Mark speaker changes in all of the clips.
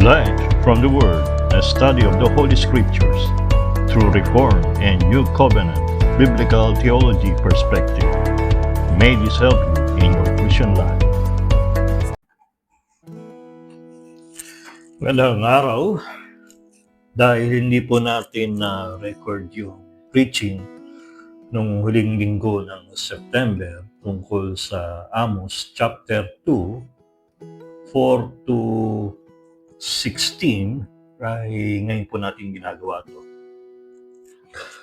Speaker 1: Light from the Word, a study of the Holy Scriptures through Reformed and New Covenant Biblical Theology perspective. May this help you in your Christian life. Magandang araw. Dahil hindi po natin na-record yung preaching nung huling linggo ng September tungkol sa Amos chapter 2, 4 to 16, ay ngayon po natin ginagawa ito.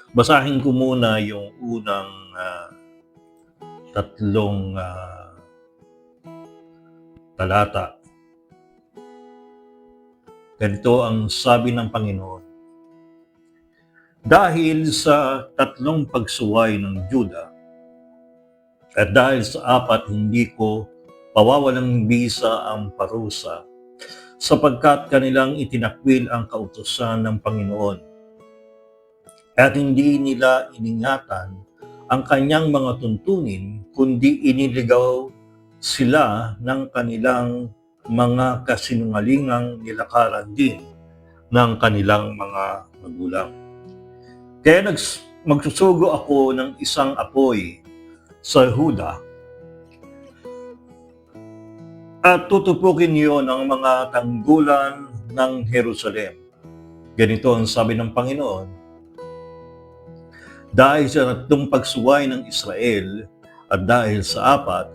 Speaker 1: Basahin ko muna yung unang tatlong talata. Ganito ang sabi ng Panginoon. Dahil sa tatlong pagsuway ng Juda, at dahil sa apat hindi ko pawawalang bisa ang parusa, sapagkat kanilang itinakwil ang kautusan ng Panginoon, at hindi nila iningatan ang kanyang mga tuntunin, kundi iniligaw sila ng kanilang mga kasinungalingang nilakaran din ng kanilang mga magulang. Kaya magsusugo ako ng isang apoy sa Huda at tutupukin niyo ng mga tanggulan ng Jerusalem. Ganito ang sabi ng Panginoon, dahil sa tatlong pagsuway ng Israel at dahil sa apat,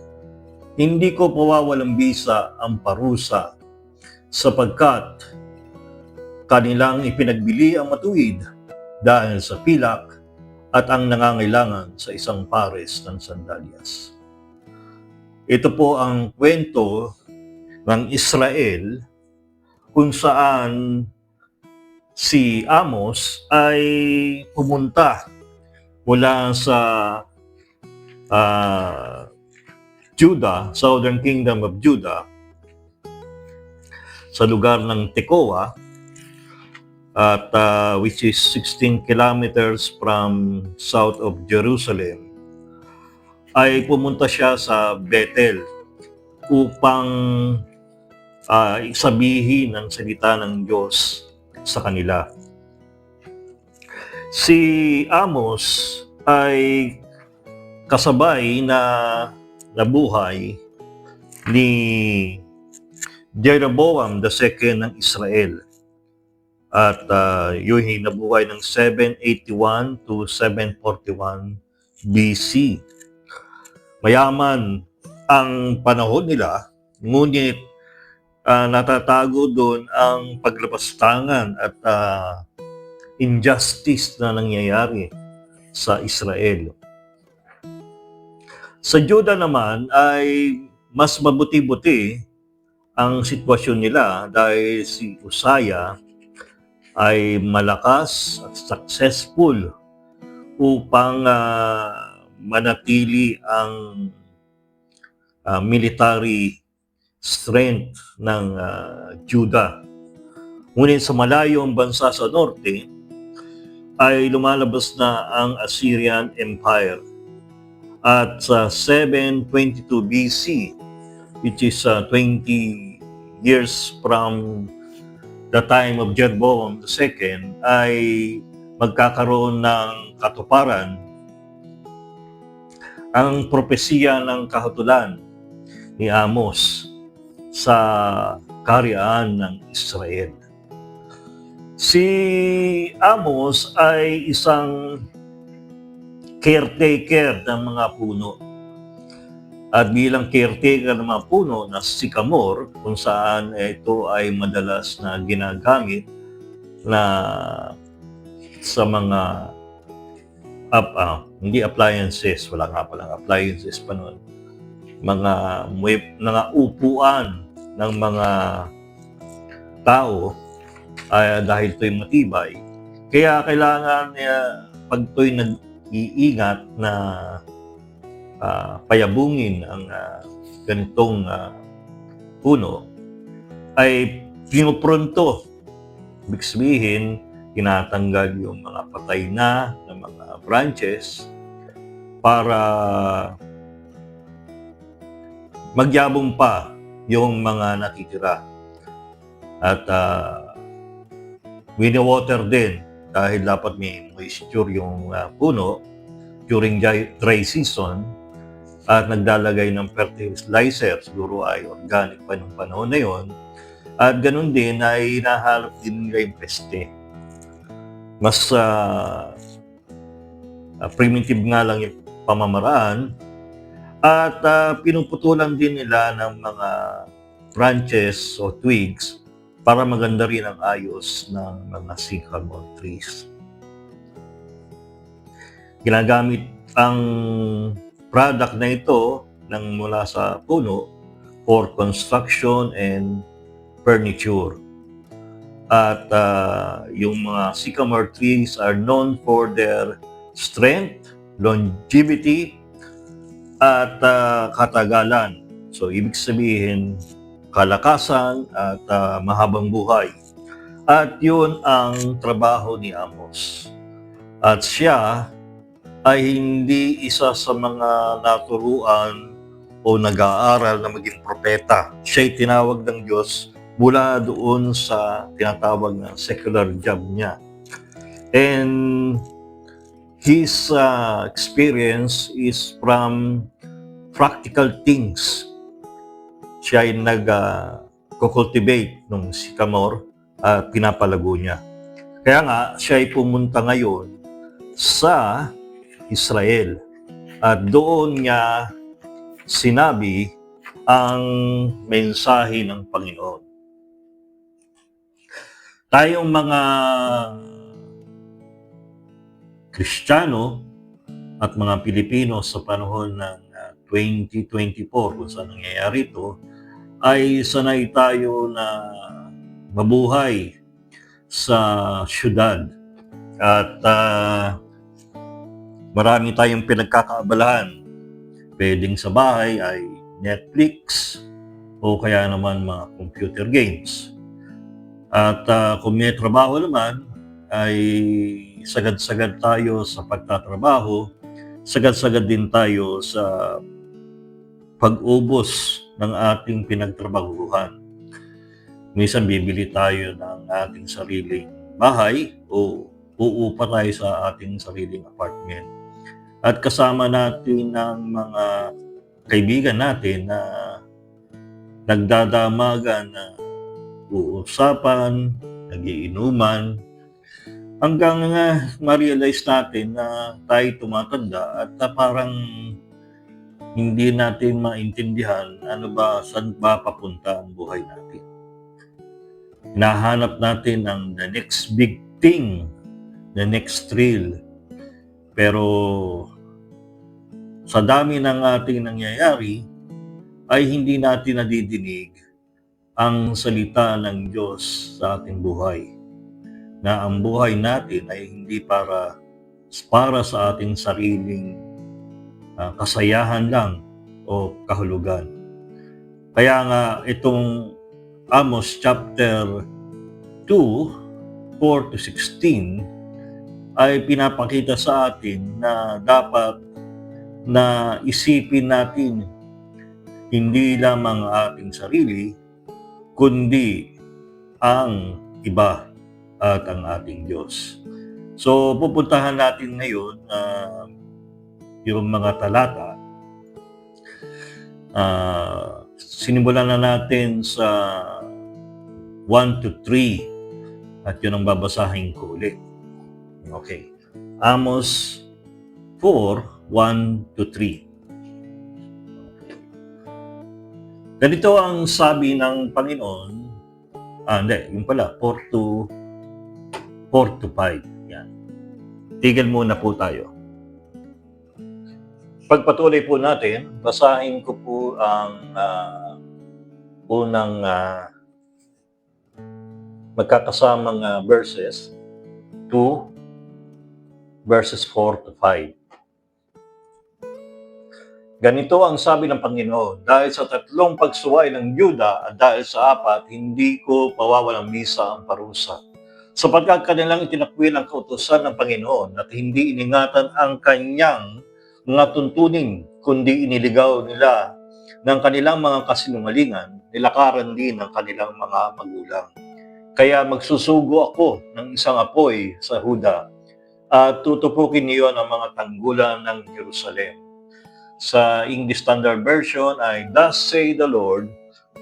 Speaker 1: hindi ko pawawalang bisa ang parusa, sapagkat kanilang ipinagbili ang matuwid dahil sa pilak at ang nangangailangan sa isang pares ng sandalyas. Ito po ang kwento ng Israel kung saan si Amos ay pumunta mula sa Judah, Southern Kingdom of Judah, sa lugar ng Tekoa, at which is 16 kilometers from south of Jerusalem, ay pumunta siya sa Bethel upang sabihin ang salita ng Diyos sa kanila. Si Amos ay kasabay na nabuhay ni Jeroboam II ng Israel. At yun ay nabuhay ng 781 to 741 BC. Mayaman ang panahon nila, ngunit natatago doon ang paglapastangan at injustice na nangyayari sa Israel. Sa Juda naman ay mas mabuti-buti ang sitwasyon nila dahil si Uzziah ay malakas at successful upang manatili ang military strength ng Juda. Ngunit sa malayong bansa sa norte ay lumalabas na ang Assyrian Empire. At sa 722 BC, which is 20 years from the time of Jeroboam II, ay magkakaroon ng katuparan ang propesiya ng kahatulan ni Amos sa kaharian ng Israel. Si Amos ay isang caretaker ng mga puno. At bilang caretaker ng mga puno na sycamore, kung saan ito ay madalas na ginagamit na sa mga hindi appliances, wala nga palang appliances pa noon, mga upuan ng mga tao dahil ito'y matibay. Kaya kailangan pag ito'y iingat na payabungin ang ganitong puno, ay pinupronto. Ibig sabihin, tinatanggal yung mga patay na mga branches para magyabong pa yung mga natitira. At wini-water din dahil dapat may moisture yung puno during dry season, at naglalagay ng fertilizer, siguro ay organic pa nung panahon na yon. At ganun din ay hinaharap din nila yung peste. Mas primitive nga lang yung pamamaraan, at pinuputulan din nila ng mga branches o twigs para maganda rin ang ayos ng mga sycamore trees. Ginagamit ang product na ito ng mula sa puno for construction and furniture. At yung mga sycamore trees are known for their strength, longevity, at katagalan. So, ibig sabihin, kalakasan at mahabang buhay. At yun ang trabaho ni Amos. At siya ay hindi isa sa mga naturuan o nag-aaral na maging propeta. Siya'y tinawag ng Diyos mula doon sa tinatawag na secular job niya. And his experience is from practical things. Siya ay nag-cultivate ng sycamore at pinapalago niya. Kaya nga, siya ay pumunta ngayon sa Israel at doon niya sinabi ang mensahe ng Panginoon. Tayong mga Kristiyano at mga Pilipino sa panahon ng 2024, kung saan nangyayari ito, ay sanay tayo na mabuhay sa syudad at marami tayong pinagkakaabalahan. Pwedeng sa bahay ay Netflix o kaya naman mga computer games. At kung may trabaho naman, ay sagad-sagad tayo sa pagtatrabaho, sagad-sagad din tayo sa pag-ubos ng ating pinagtrabahuhan. Minsan bibili tayo ng ating sariling bahay o uupa tayo sa ating sariling apartment. At kasama natin ng mga kaibigan natin na nagdadamagan na uusapan, nagiinuman, hanggang ma-realize natin na tayo tumatanda at parang hindi natin maintindihan saan ba papunta ang buhay natin. Hinahanap natin ang the next big thing, the next thrill. Pero sa dami ng ating nangyayari, ay hindi natin nadidinig ang salita ng Diyos sa ating buhay. Na ang buhay natin ay hindi para sa ating sariling kasayahan lang o kahulugan. Kaya nga itong Amos chapter 2, 4-16 ay pinapakita sa atin na dapat na isipin natin hindi lamang ating sarili, kundi ang iba at ang ating Diyos. So, pupuntahan natin ngayon yung mga talata. Sinimulan na natin sa 1-3 at yun ang babasahin ko ulit. Okay. Amos 4, 1-3. Ganito ang sabi ng Panginoon. Yung pala, 4-5. Yan. Tigil muna po tayo. Pagpatuloy po natin, basahin ko po ang unang magkakasamang verses, 2 verses 4-5. Ganito ang sabi ng Panginoon, dahil sa 3 pagsuway ng Yuda at dahil sa 4, hindi ko pawawalang misa ang parusa. Sapagkat kanilang itinakwil ang kautusan ng Panginoon at hindi iningatan ang kanyang mga tuntunin, kundi iniligaw nila ng kanilang mga kasinungalingan, nilakaran din ng kanilang mga magulang. Kaya magsusugo ako ng isang apoy sa Huda at tutupukin niyon ang mga tanggulan ng Jerusalem. Sa English Standard Version ay, Thus say the Lord,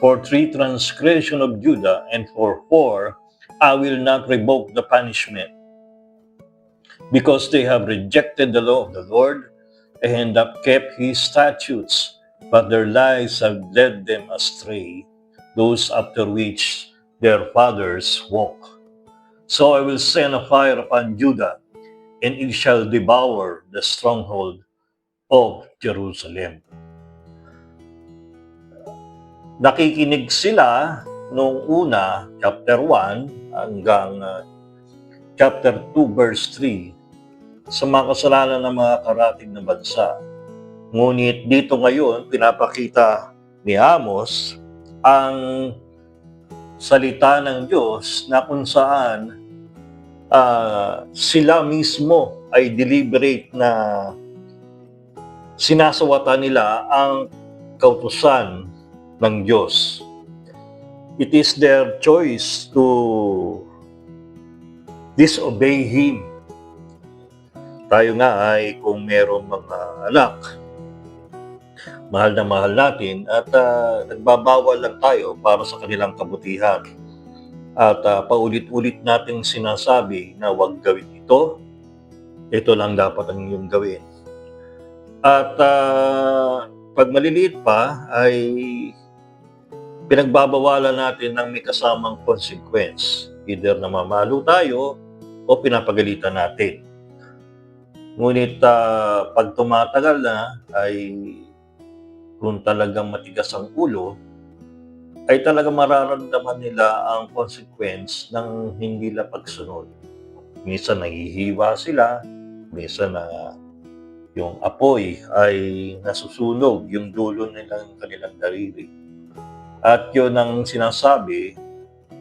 Speaker 1: for 3 transgression of Judah and for 4, I will not revoke the punishment, because they have rejected the law of the Lord and have kept his statutes, but their lives have led them astray, those after which their fathers walk. So I will send a fire upon Judah, and it shall devour the stronghold of Jerusalem. Nakikinig sila nung una, chapter 1 hanggang chapter 2 verse 3 sa mga kasalanan ng mga karatig na bansa. Ngunit dito ngayon, pinapakita ni Amos ang salita ng Diyos na kung saan sila mismo ay deliberate na sinasawata nila ang kautusan ng Diyos. It is their choice to disobey Him. Tayo nga ay kung merong mga anak, mahal na mahal natin at nagbabawal lang tayo para sa kanilang kabutihan. At paulit-ulit nating sinasabi na huwag gawin ito lang dapat ang inyong gawin. At pag maliliit pa ay pinagbabawalan natin ng may kasamang consequence. Either namamalo tayo o pinapagalitan natin. Ngunit pag tumatagal na ay kung talagang matigas ang ulo, ay talagang mararamdaman nila ang consequence ng hindi nila pagsunod. Minsan nahihiwa sila, minsan na yung apoy ay nasusunog yung dulo nilang kanilang daliri. At yun ang sinasabi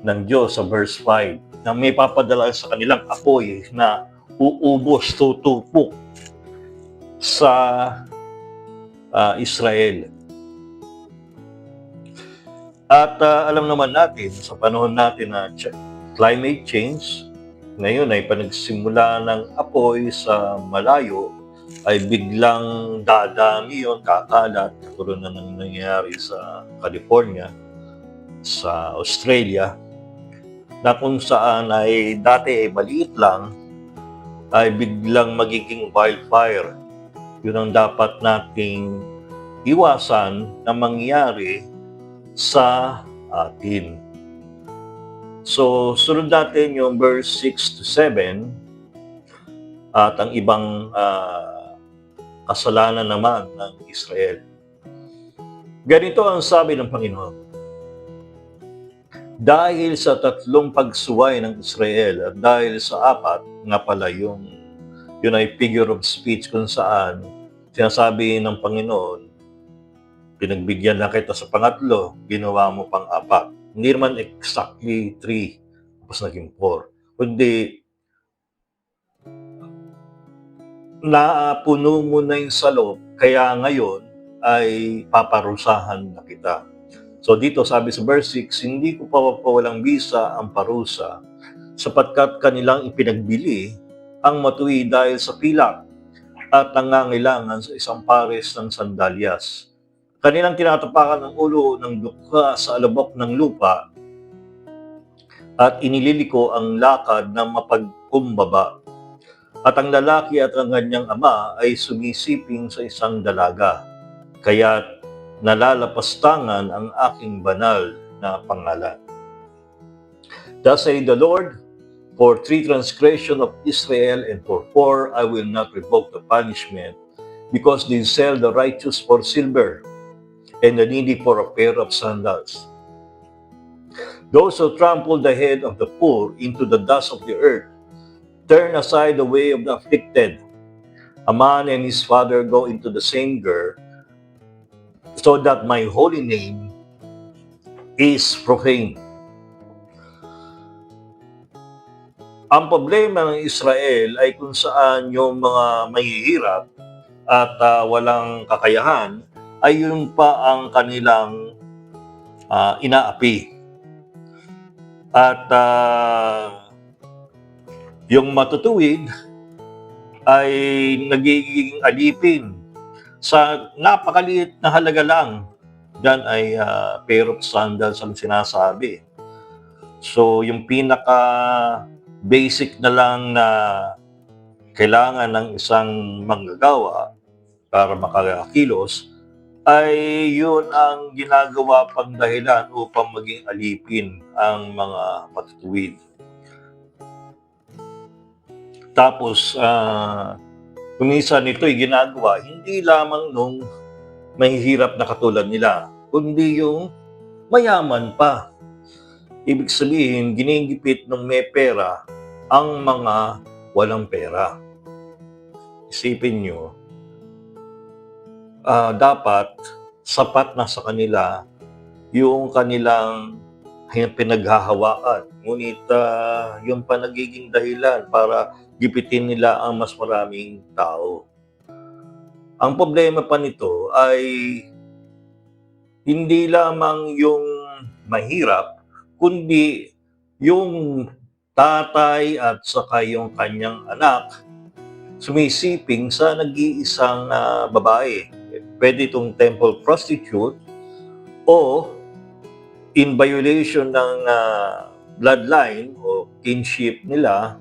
Speaker 1: ng Diyos sa verse 5 na may papadala sa kanilang apoy na uubos, tutupok sa Israel. At alam naman natin sa panahon natin na climate change, ngayon ay panagsimula ng apoy sa malayo ay biglang dadami yun, kakalat, katulad na nangyayari sa California, sa Australia, na kung saan ay dati ay maliit lang, ay biglang magiging wildfire. Yun ang dapat nating iwasan na mangyari sa atin. So, sunod natin yung verse 6 to 7 at ang ibang kasalanan naman ng Israel. Ganito ang sabi ng Panginoon. Dahil sa 3 pagsuway ng Israel at dahil sa 4, nga pala yun ay figure of speech kung saan sinasabi ng Panginoon, pinagbigyan na kita sa 3, ginawa mo pang 4. Hindi naman exactly 3, tapos naging 4. Kundi, napuno mo na yung salop, kaya ngayon ay paparusahan na kita. So dito sabi sa verse 6, hindi ko papawalang bisa ang parusa, sapagkat kanilang ipinagbili ang matuwi dahil sa pilak at nangangailangan sa isang pares ng sandalyas. Kanilang tinatapakan ang ulo ng dukha sa alabok ng lupa at inililiko ang lakad ng mapagkumbaba. At ang lalaki at ang kanyang ama ay sumisiping sa isang dalaga, kaya't nalalapastangan ang aking banal na pangalan. Thus say the Lord, for 3 transgression of Israel and for 4 I will not revoke the punishment, because they sell the righteous for silver, and the needy for a pair of sandals. Those who trample the head of the poor into the dust of the earth, turn aside the way of the afflicted. A man and his father go into the same ger, so that my holy name is profaned. Ang problema ng Israel ay kung saan yung mga mahihirap at walang kakayahan ay yun pa ang kanilang inaapi. At yung matutuwid ay nagiging alipin sa napakaliit na halaga lang. Yan ay pair of sandals ang sinasabi. So yung pinaka basic na lang na kailangan ng isang manggagawa para makakilos ay yun ang ginagawa pang dahilan upang maging alipin ang mga matutuwid. Tapos, minsan ito'y ginagawa hindi lamang nung mahihirap na katulad nila, kundi yung mayaman pa. Ibig sabihin, ginigipit ng may pera ang mga walang pera. Isipin nyo, dapat sapat na sa kanila yung kanilang pinaghahawakan. Ngunit yung pa nagiging dahilan para gipitin nila ang mas maraming tao. Ang problema pa nito ay hindi lamang yung mahirap, kundi yung tatay at saka yung kanyang anak sumisiping sa nag-iisang babae. Pwede itong temple prostitute o in violation ng bloodline o kinship nila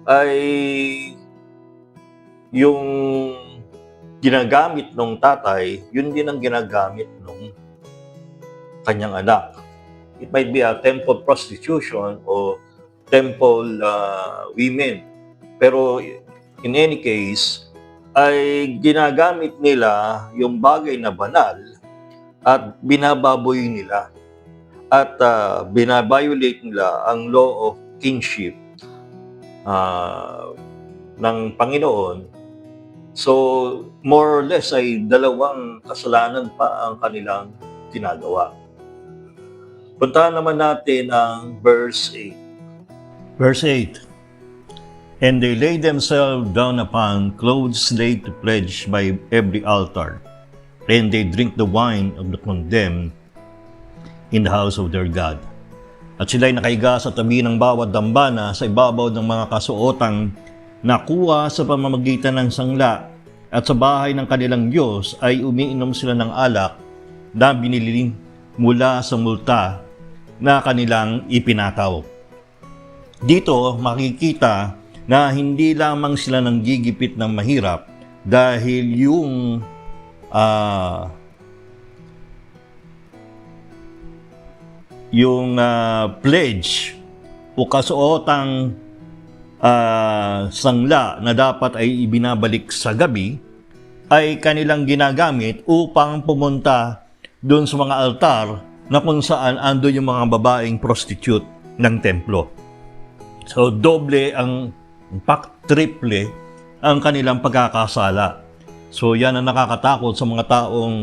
Speaker 1: ay yung ginagamit ng tatay, yun din ang ginagamit ng kanyang anak. It might be a temple prostitution o temple women. Pero in any case, ay ginagamit nila yung bagay na banal at binababoy nila. At binabiolate nila ang law of kinship ng Panginoon. So, more or less ay dalawang kasalanan pa ang kanilang ginagawa. Puntahan naman natin ang verse 8. Verse 8. And they lay themselves down upon clothes laid to pledge by every altar, and they drink the wine of the condemned in the house of their God. At sila'y nakahiga sa tabi ng bawat dambana sa ibabaw ng mga kasuotang nakuha sa pamamagitan ng sangla, at sa bahay ng kanilang Diyos ay umiinom sila ng alak na binili mula sa multa na kanilang ipinataw. Dito makikita na hindi lamang sila nanggigipit ng mahirap dahil yung pledge o kasuotang sangla na dapat ay ibinabalik sa gabi ay kanilang ginagamit upang pumunta doon sa mga altar na kung saan ando yung mga babaeng prostitute ng templo. So doble ang, in fact triple ang kanilang pagkakasala. So yan ang nakakatakot sa mga taong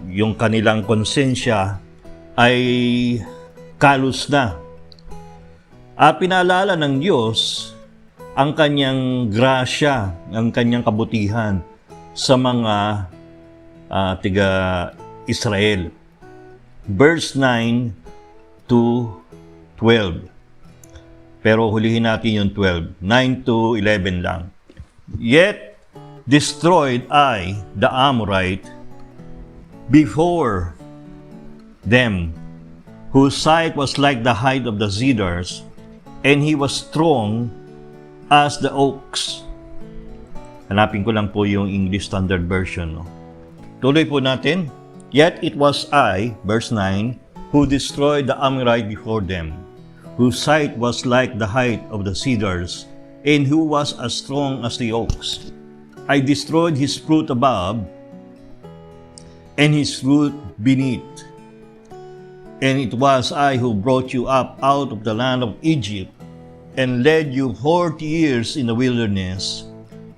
Speaker 1: yung kanilang konsensya ay kalos na. At pinaalala ng Diyos ang kanyang grasya, ang kanyang kabutihan sa mga tiga-Israel. Verse 9 to 12. Pero hulihin natin yung 12. 9 to 11 lang. Yet destroyed I the Amorite before them, whose height was like the height of the cedars, and he was strong as the oaks. Hanapin ko lang po yung English Standard Version. No? Tuloy po natin. Yet it was I, verse 9, who destroyed the Amorite before them, whose height was like the height of the cedars, and who was as strong as the oaks. I destroyed his fruit above, and his fruit beneath. And it was I who brought you up out of the land of Egypt, and led you 40 years in the wilderness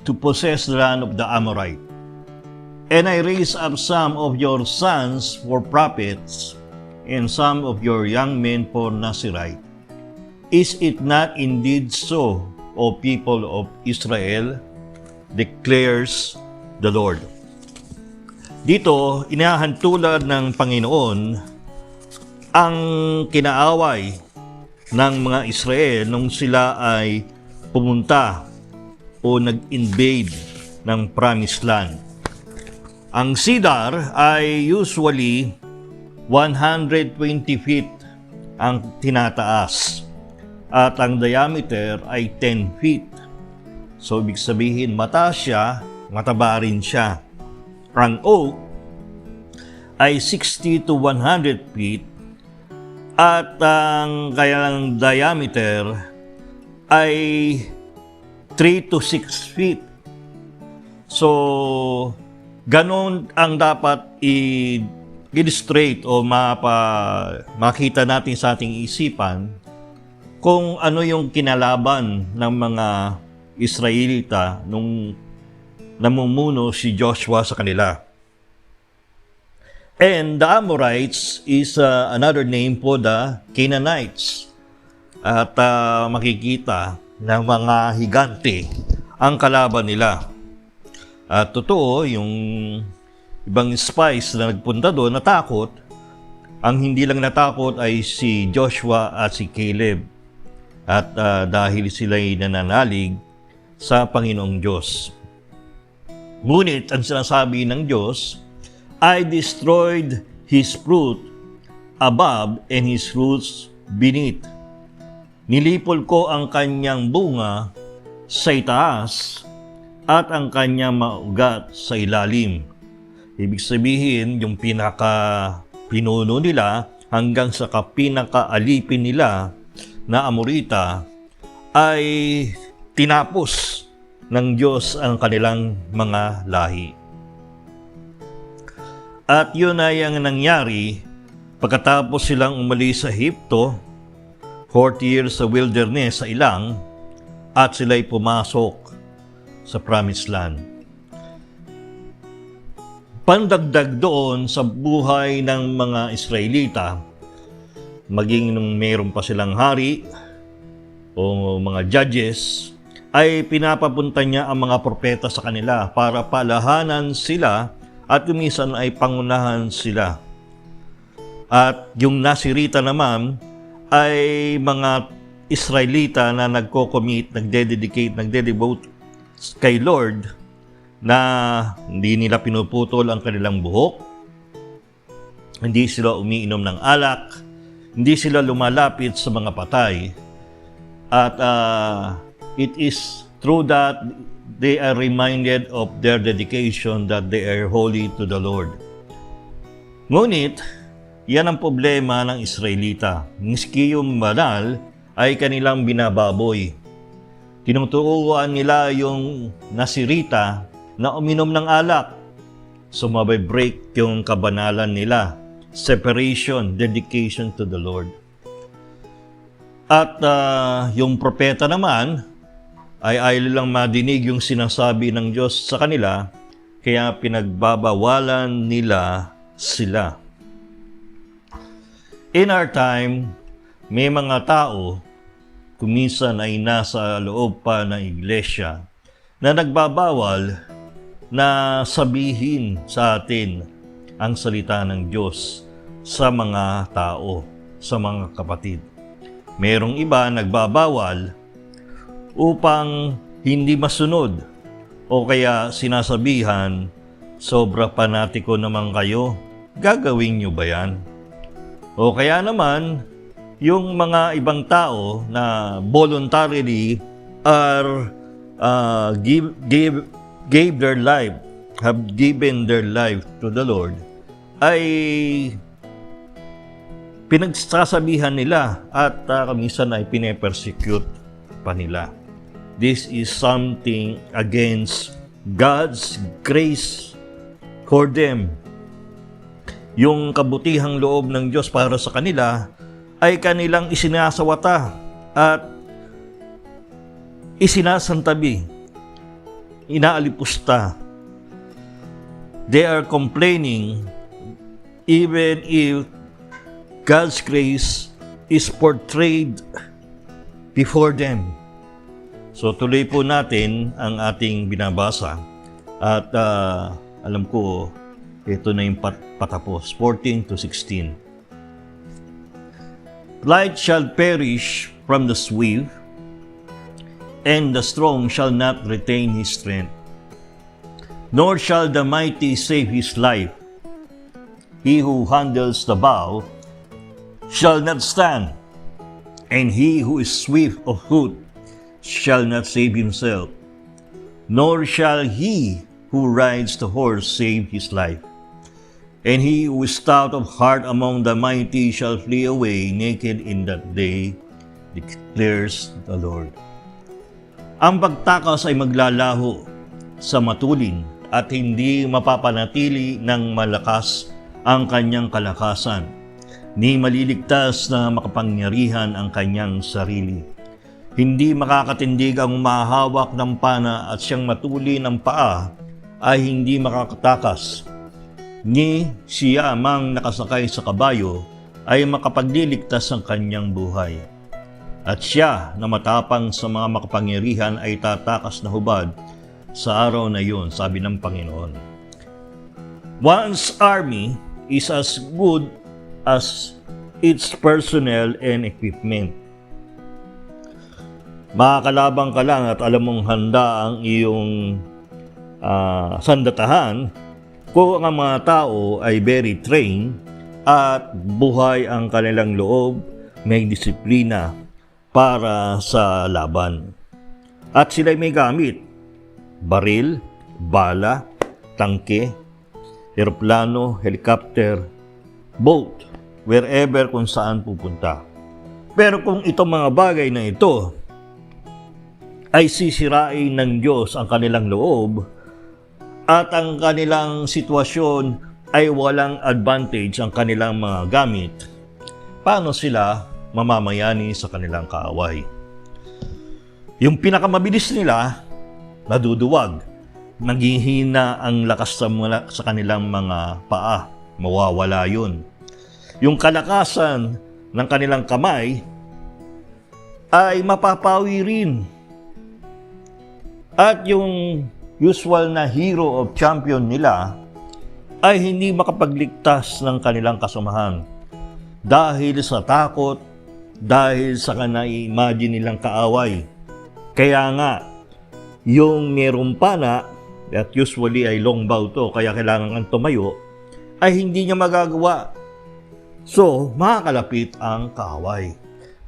Speaker 1: to possess the land of the Amorite. And I raised up some of your sons for prophets, and some of your young men for Nazirite. Is it not indeed so, O people of Israel? Declares the Lord. Dito, inahantulad ng Panginoon ang kinaaway ng mga Israel nung sila ay pumunta o nag-invade ng Promised Land. Ang cedar ay usually 120 feet ang tinataas at ang diameter ay 10 feet. So, ibig sabihin, mataas siya, mataba rin siya. Ang oak ay 60 to 100 feet at ang kanyang diameter ay 3 to 6 feet. So, ganon ang dapat i-illustrate o makita natin sa ating isipan kung ano yung kinalaban ng mga Israelita nung namumuno si Joshua sa kanila. And the Amorites is another name for the Canaanites. At makikita na mga higante ang kalaban nila. At totoo, yung ibang spies na nagpunta doon natakot. Ang hindi lang natakot ay si Joshua at si Caleb. At dahil sila'y nananalig sa Panginoong Diyos. Ngunit ang sinasabi ng Diyos, I destroyed his fruit above and his roots beneath. Nilipol ko ang kanyang bunga sa itaas at ang kanyang maugat sa ilalim. Ibig sabihin, yung pinaka-pinuno nila hanggang sa pinaka-alipin nila na Amorita ay tinapos ng Diyos ang kanilang mga lahi. At yun ay ang nangyari pagkatapos silang umalis sa Ehipto, 40 years sa wilderness sa ilang, at sila'y pumasok sa Promised Land. Pandagdag doon sa buhay ng mga Israelita, maging nung mayroon pa silang hari o mga judges, ay pinapapunta niya ang mga propeta sa kanila para palahanan sila at kumisan ay pangunahan sila. At yung nasirita naman ay mga Israelita na nagko-commit, nagde-devote kay Lord na hindi nila pinuputol ang kanilang buhok, hindi sila umiinom ng alak, hindi sila lumalapit sa mga patay. At it is through that they are reminded of their dedication that they are holy to the Lord. Ngunit, yan ang problema ng Israelita. Miski yung banal ay kanilang binababoy. Tinuturuan nila yung nasirita na uminom ng alak. So mabibreak yung kabanalan nila. Separation, dedication to the Lord. At yung propeta naman, ay ayaw lang madinig yung sinasabi ng Diyos sa kanila, kaya pinagbabawalan nila sila. In our time, may mga tao, kuminsan ay nasa loob pa ng iglesia, na nagbabawal na sabihin sa atin ang salita ng Diyos sa mga tao, sa mga kapatid. Merong iba nagbabawal upang hindi masunod o kaya sinasabihan, sobra panatiko naman kayo, gagawin nyo ba yan? O kaya naman, yung mga ibang tao na voluntarily gave their life, have given their life to the Lord, ay pinagsasabihan nila at minsan ay pinepersecute pa nila. This is something against God's grace for them. Yung kabutihang loob ng Diyos para sa kanila ay kanilang isinasawata at isinasantabi, inaalipusta. They are complaining even if God's grace is portrayed before them. So tuloy po natin ang ating binabasa at alam ko ito na yung patapos, 14 to 16. Light shall perish from the swift, and the strong shall not retain his strength. Nor shall the mighty save his life. He who handles the bow shall not stand, and he who is swift of foot shall not save himself. Nor shall he who rides the horse save his life. And he who is stout of heart among the mighty shall flee away naked in that day, declares the Lord. Ang pagtakas ay maglalaho sa matulin at hindi mapapanatili ng malakas ang kanyang kalakasan, ni maliligtas na makapangyarihan ang kanyang sarili. Hindi makakatindig ang mahawak ng pana at siyang matuli ng paa ay hindi makakatakas. Ni siya mang nakasakay sa kabayo ay makapagliligtas ang kanyang buhay. At siya na matapang sa mga makapangyarihan ay tatakas na hubad sa araw na yun, sabi ng Panginoon. One's army is as good as its personnel and equipment. Makakalabang ka lang at alam mong handa ang iyong sandatahan kung ang mga tao ay very trained at buhay ang kanilang loob, may disiplina para sa laban. At sila may gamit baril, bala, tangke, eroplano, helicopter, boat, wherever kung saan pupunta. Pero kung itong mga bagay na ito ay sisirain ng Diyos ang kanilang loob at ang kanilang sitwasyon ay walang advantage ang kanilang mga gamit, paano sila mamamayani sa kanilang kaaway? Yung pinakamabilis nila, maduduwag, naghihina ang lakas sa kanilang mga paa, mawawala yun. Yung kalakasan ng kanilang kamay ay mapapawi rin. At yung usual na hero of champion nila ay hindi makapagligtas ng kanilang kasamahan dahil sa takot, dahil sa kanai-imagine nilang kaaway. Kaya nga, yung merong pana, at usually ay long bow to, kaya kailangan kang tumayo, ay hindi niya magagawa. So, makakalapit ang kaaway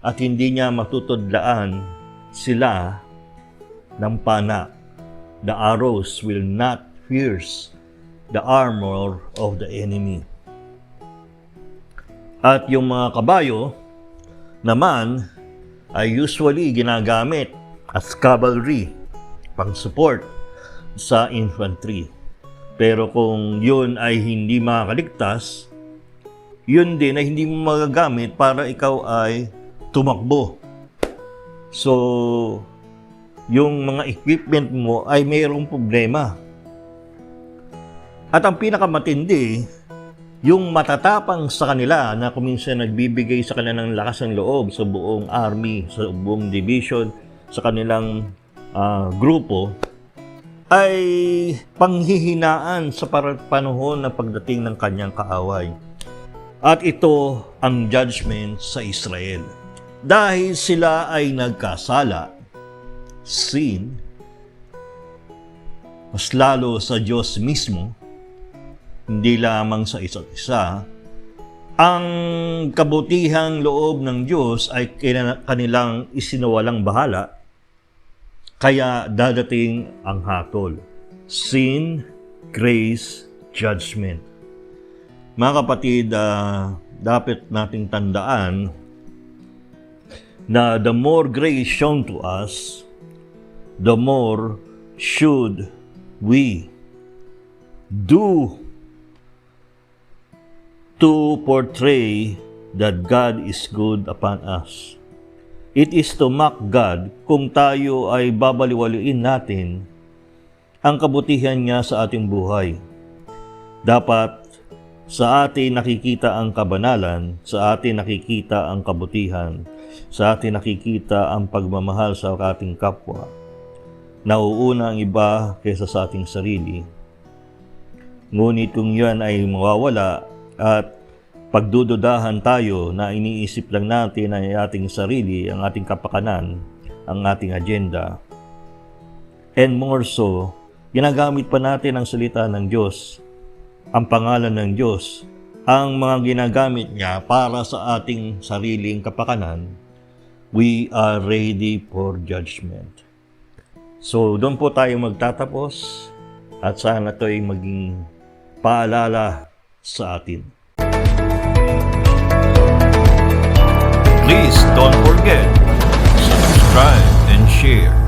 Speaker 1: at hindi niya matutudlaan sila ng pana. The arrows will not pierce the armor of the enemy. At yung mga kabayo naman ay usually ginagamit as cavalry, pang-support sa infantry. Pero kung yun ay hindi makakaligtas, yun din ay hindi mo magagamit para ikaw ay tumakbo. So, yung mga equipment mo ay mayroong problema. At ang pinakamatindi, yung matatapang sa kanila na kuminsan nagbibigay sa kanila ng lakas ng loob sa buong army, sa buong division, sa kanilang grupo, ay panghihinaan sa panahon ng pagdating ng kanyang kaaway. At ito ang judgment sa Israel. Dahil sila ay nagkasala, sin, mas lalo sa Diyos mismo, hindi lamang sa isa't isa, ang kabutihang loob ng Diyos ay kanilang isinawalang bahala, kaya dadating ang hatol. Sin, grace, judgment. Mga kapatid, dapat nating tandaan na the more grace shown to us, the more should we do to portray that God is good upon us. It is to mock God kung tayo ay babaliwaliin natin ang kabutihan niya sa ating buhay. Dapat sa atin nakikita ang kabanalan, sa atin nakikita ang kabutihan, sa atin nakikita ang pagmamahal sa ating kapwa. Nauuna ang iba kaysa sa ating sarili. Ngunit kung yan ay mawawala at pagdududahan tayo na iniisip lang natin ang ating sarili, ang ating kapakanan, ang ating agenda. And more so, ginagamit pa natin ang salita ng Diyos, ang pangalan ng Diyos, ang mga ginagamit niya para sa ating sariling kapakanan. We are ready for judgment. So, doon po tayo magtatapos at sana ito ay maging paalala sa atin. Please don't forget, subscribe and share.